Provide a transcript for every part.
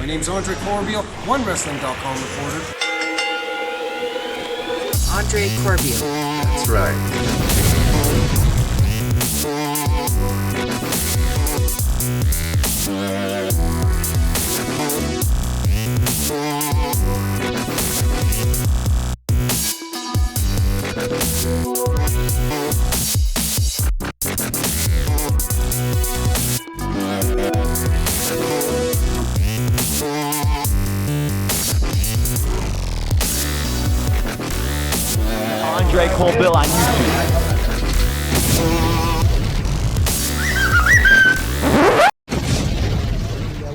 name's Corbeil, 1WRESTLING.com reporter. Corbeil. That's right. Corbeil on YouTube.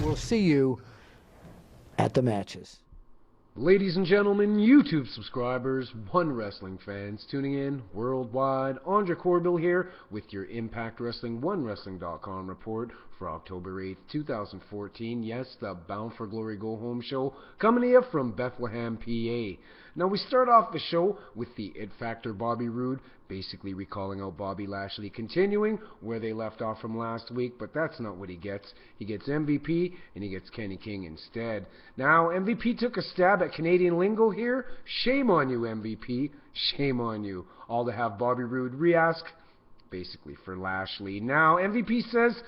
We'll see you at the matches. Ladies and gentlemen, YouTube subscribers, One Wrestling fans tuning in worldwide, Corbeil here with your Impact Wrestling 1WRESTLING.com report for October 8th, 2014. Yes, the Bound for Glory Go Home show coming to you from Bethlehem, PA. Now we start off the show with the It Factor Bobby Roode, basically recalling out Bobby Lashley, continuing where they left off from last week, but that's not what he gets. He gets MVP, and he gets Kenny King instead. Now, MVP took a stab at Canadian lingo here. Shame on you, MVP. Shame on you. All to have Bobby Roode re-ask, basically for Lashley. Now, MVP says,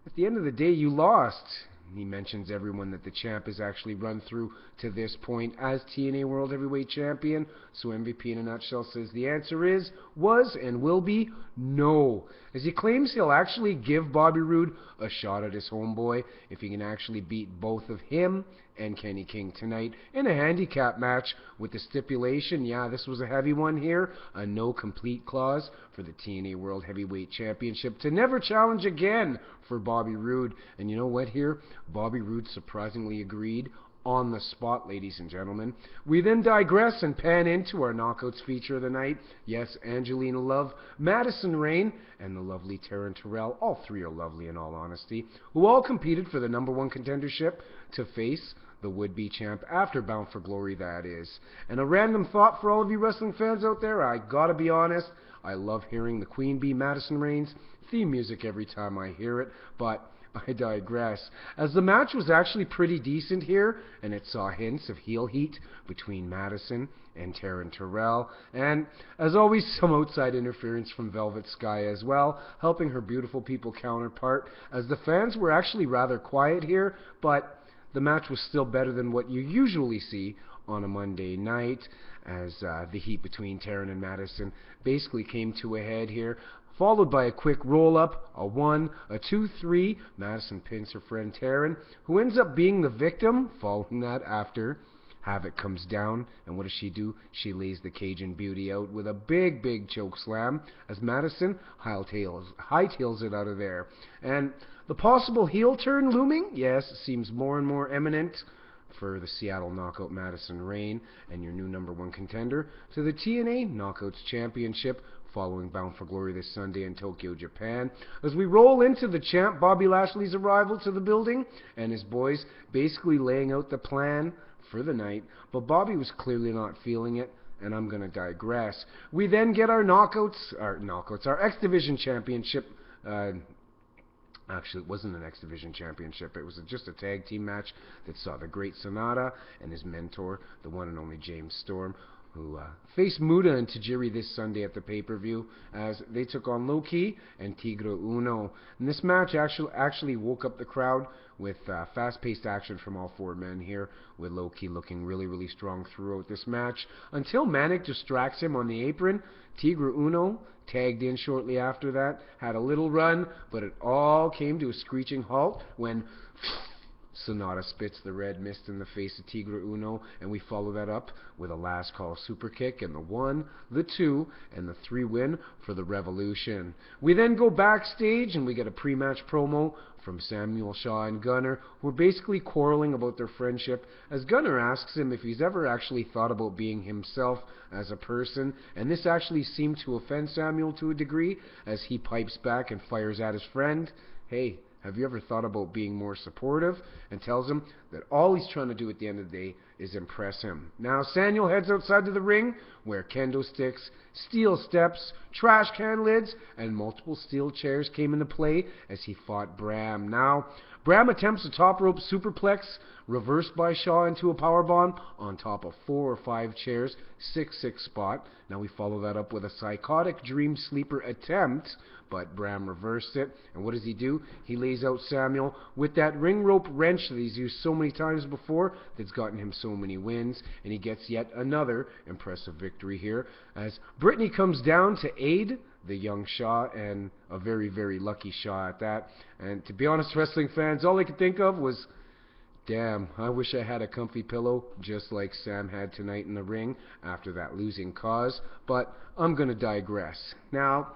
at the end of the day, you lost. He mentions everyone that the champ has actually run through to this point as TNA World Heavyweight Champion. So MVP in a nutshell says the answer is, was, and will be no. As he claims he'll actually give Bobby Roode a shot at his homeboy if he can actually beat both of him and Kenny King tonight in a handicap match with the stipulation, yeah, this was a heavy one here, a no complete clause for the TNA World Heavyweight Championship to never challenge again for Bobby Roode. And you know what here? Bobby Roode surprisingly agreed on the spot, ladies and gentlemen. We then digress and pan into our Knockouts feature of the night. Yes, Angelina Love, Madison Rayne, and the lovely Taryn Terrell. All three are lovely in all honesty, who all competed for the #1 contendership to face the would-be champ after Bound for Glory, that is. And a random thought for all of you wrestling fans out there, I gotta be honest, I love hearing the Queen Bee Madison Rayne's theme music every time I hear it, but I digress. As the match was actually pretty decent here, and it saw hints of heel heat between Madison and Taryn Terrell, and as always, some outside interference from Velvet Sky as well, helping her beautiful people counterpart, as the fans were actually rather quiet here, but the match was still better than what you usually see on a Monday night, as the heat between Taryn and Madison basically came to a head here, followed by a quick roll-up, a 1, a 2, 3. Madison pins her friend Taryn, who ends up being the victim, following that after HAVOK comes down, and what does she do? She lays the Cajun Beauty out with a big, big choke slam, as Madison hightails it out of there. And the possible heel turn looming, yes, seems more and more imminent for the Seattle Knockout Madison Rayne and your new #1 contender to the TNA Knockouts Championship following Bound for Glory this Sunday in Tokyo, Japan. As we roll into the champ Bobby Lashley's arrival to the building and his boys basically laying out the plan for the night, but Bobby was clearly not feeling it, and I'm going to digress. We then get our X Division Championship. Actually, it wasn't an X Division Championship. It was just a tag team match that saw the great Sanada and his mentor, the one and only James Storm, who faced Muta and Tajiri this Sunday at the pay-per-view as they took on Low-Ki and Tigre Uno. And this match actually woke up the crowd with fast-paced action from all four men here, with Low-Ki looking really, really strong throughout this match, until Manik distracts him on the apron. Tigre Uno tagged in shortly after that, had a little run, but it all came to a screeching halt when Sanada spits the red mist in the face of Tigre Uno, and we follow that up with a last call super kick and the 1, the 2, and the 3 win for the Revolution. We then go backstage and we get a pre-match promo from Samuel Shaw and Gunner, who are basically quarreling about their friendship, as Gunner asks him if he's ever actually thought about being himself as a person, and this actually seemed to offend Samuel to a degree, as he pipes back and fires at his friend, "Hey, have you ever thought about being more supportive?" and tells him that all he's trying to do at the end of the day is impress him. Now Samuel heads outside to the ring, where kendo sticks, steel steps, trash can lids, and multiple steel chairs came into play as he fought Bram. Now, Bram attempts a top rope superplex, reversed by Shaw into a powerbomb on top of 4 or 5 chairs, 6-6 spot. Now we follow that up with a psychotic dream sleeper attempt, but Bram reversed it. And what does he do? He lays out Samuel with that ring rope wrench that he's used so many times before that's gotten him so many wins, and he gets yet another impressive victory here as Brittany comes down to aid the young Shaw, and a very, very lucky Shaw at that. And to be honest, wrestling fans, all I could think of was, damn, I wish I had a comfy pillow just like Sam had tonight in the ring after that losing cause, but I'm going to digress. Now,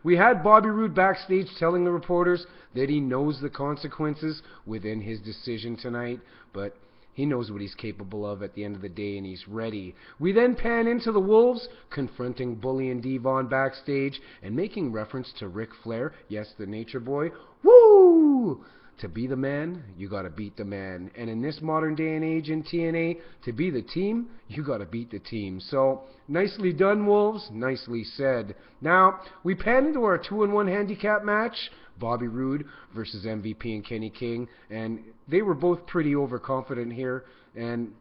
we had Bobby Roode backstage telling the reporters that he knows the consequences within his decision tonight, but he knows what he's capable of at the end of the day, and he's ready. We then pan into the Wolves, confronting Bully and Devon backstage, and making reference to Ric Flair, yes, the Nature Boy. Woo! To be the man, you gotta beat the man. And in this modern day and age in TNA, to be the team, you gotta beat the team. So, nicely done, Wolves. Nicely said. Now, we pan into our 2-on-1 handicap match. Bobby Roode versus MVP and Kenny King, and they were both pretty overconfident here and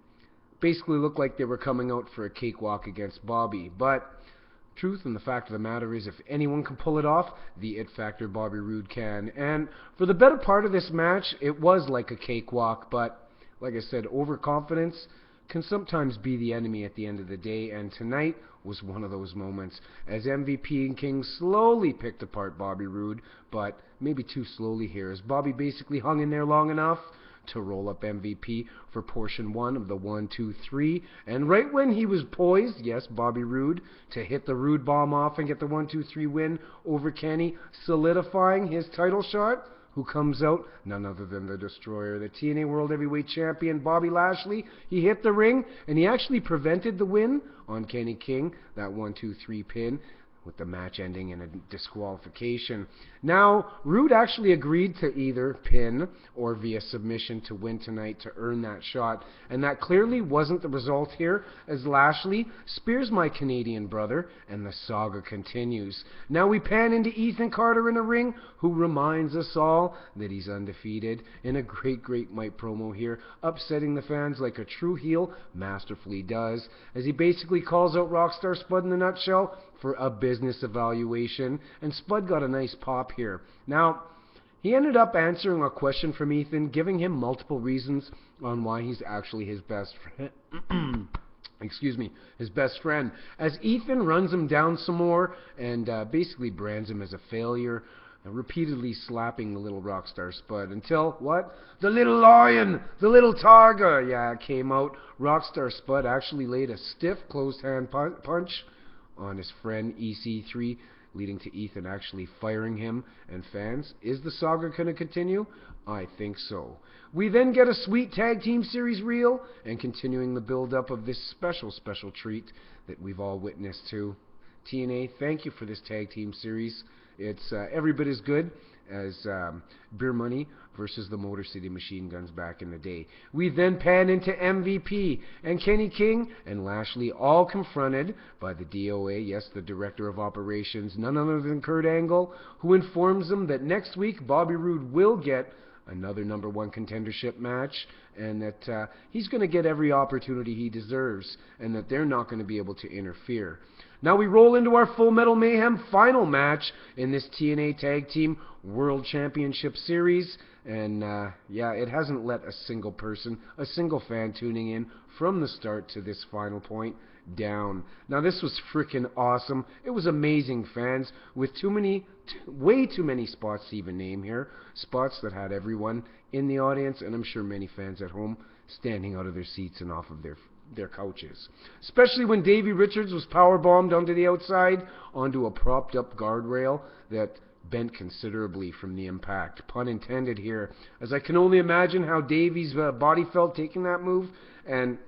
basically looked like they were coming out for a cakewalk against Bobby. But truth and the fact of the matter is, if anyone can pull it off, the it factor Bobby Roode can. And for the better part of this match, it was like a cakewalk, but like I said, overconfidence can sometimes be the enemy at the end of the day, and tonight was one of those moments as MVP and King slowly picked apart Bobby Roode, but maybe too slowly here, as Bobby basically hung in there long enough to roll up MVP for portion 1 of the 1, 2, 3, and right when he was poised, yes, Bobby Roode, to hit the Roode bomb off and get the 1, 2, 3 win over Kenny, solidifying his title shot, who comes out, none other than the Destroyer, the TNA World Heavyweight Champion, Bobby Lashley. He hit the ring, and he actually prevented the win on Kenny King, that 1, 2, 3 pin, with the match ending in a disqualification. Now, Roode actually agreed to either pin or via submission to win tonight to earn that shot, and that clearly wasn't the result here, as Lashley spears my Canadian brother, and the saga continues. Now we pan into Ethan Carter in a ring, who reminds us all that he's undefeated, in a great, great Mike promo here, upsetting the fans like a true heel masterfully does, as he basically calls out Rockstar Spud in a nutshell for a business evaluation, and Spud got a nice pop here. Now, he ended up answering a question from Ethan, giving him multiple reasons on why he's actually his best friend. Excuse me, his best friend, as Ethan runs him down some more and basically brands him as a failure, repeatedly slapping the little Rockstar Spud until, what? The little lion, the little tiger, yeah, came out. Rockstar Spud actually laid a stiff closed hand punch on his friend EC3, leading to Ethan actually firing him. And fans, is the saga going to continue? I think so. We then get a sweet tag team series reel, and continuing the build-up of this special, special treat that we've all witnessed to. TNA, thank you for this tag team series. It's every bit as good as Beer Money versus the Motor City Machine Guns back in the day. We then pan into MVP and Kenny King and Lashley, all confronted by the DOA, yes, the Director of Operations, none other than Kurt Angle, who informs them that next week Bobby Roode will get another number 1 contendership match, and that he's going to get every opportunity he deserves, and that they're not going to be able to interfere. Now we roll into our Full Metal Mayhem final match in this TNA Tag Team World Championship Series, and yeah, it hasn't let a single person, a single fan tuning in from the start to this final point down. Now this was freaking awesome. It was amazing, fans, with way too many spots to even name here. Spots that had everyone in the audience, and I'm sure many fans at home, standing out of their seats and off of their couches. Especially when Davey Richards was powerbombed onto the outside, onto a propped up guardrail that bent considerably from the impact. Pun intended here, as I can only imagine how Davey's body felt taking that move. And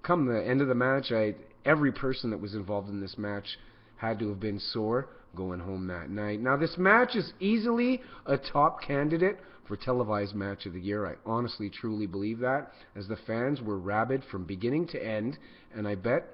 come the end of the match, every person that was involved in this match had to have been sore going home that night. Now this match is easily a top candidate for televised match of the year. I honestly, truly believe that, as the fans were rabid from beginning to end, and I bet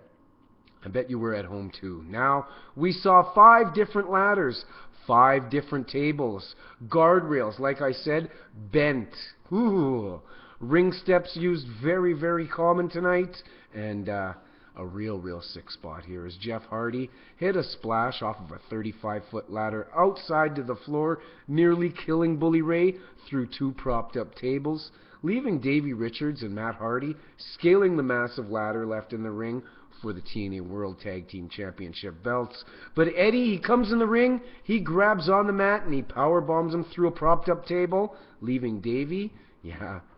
you were at home too. Now, we saw 5 different ladders, 5 different tables, guardrails, like I said, bent Ooh, ring steps used very, very common tonight, and a real sick spot here is Jeff Hardy hit a splash off of a 35-foot ladder outside to the floor, nearly killing Bully Ray through 2 propped-up tables, leaving Davey Richards and Matt Hardy scaling the massive ladder left in the ring for the TNA World Tag Team Championship belts. But Eddie, he comes in the ring, he grabs on the mat, and he power bombs him through a propped-up table, leaving Davey,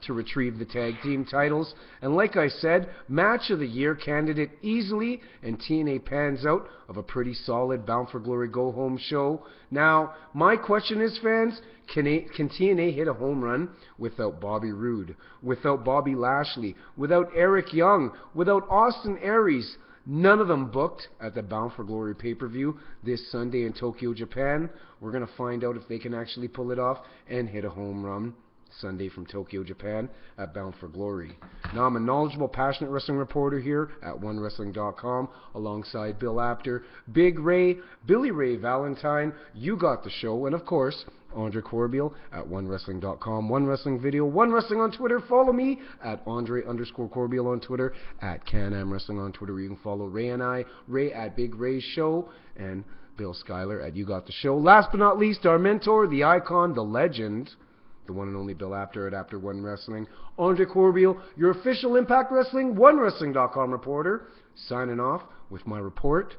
to retrieve the tag team titles. And like I said, match of the year candidate easily, and TNA pans out of a pretty solid Bound for Glory Go Home show. Now, my question is, fans, can TNA hit a home run without Bobby Roode, without Bobby Lashley, without Eric Young, without Austin Aries? None of them booked at the Bound for Glory pay-per-view this Sunday in Tokyo, Japan. We're going to find out if they can actually pull it off and hit a home run Sunday from Tokyo, Japan at Bound for Glory. Now, I'm a knowledgeable, passionate wrestling reporter here at 1WRESTLING.com alongside Bill Apter, Big Ray, Billy Ray Valentine, You Got the Show, and of course, Andre Corbeil at 1WRESTLING.com, One Wrestling Video, One Wrestling on Twitter. Follow me at Andre_Corbeil on Twitter, at Can-Am Wrestling on Twitter. You can follow Ray and I, Ray at Big Ray's Show, and Bill Schuyler at You Got the Show. Last but not least, our mentor, the icon, the legend, the one and only Bill Apter at Apter One Wrestling. Andre Corbeil, your official Impact Wrestling, OneWrestling.com reporter, signing off with my report.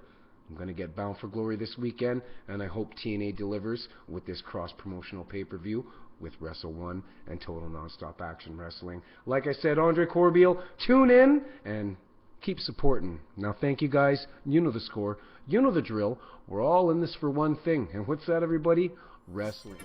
I'm going to get Bound for Glory this weekend, and I hope TNA delivers with this cross-promotional pay-per-view with Wrestle 1 and Total Nonstop Action Wrestling. Like I said, Andre Corbeil, tune in and keep supporting. Now, thank you guys. You know the score. You know the drill. We're all in this for one thing. And what's that, everybody? Wrestling.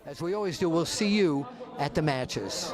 As we always do, we'll see you at the matches.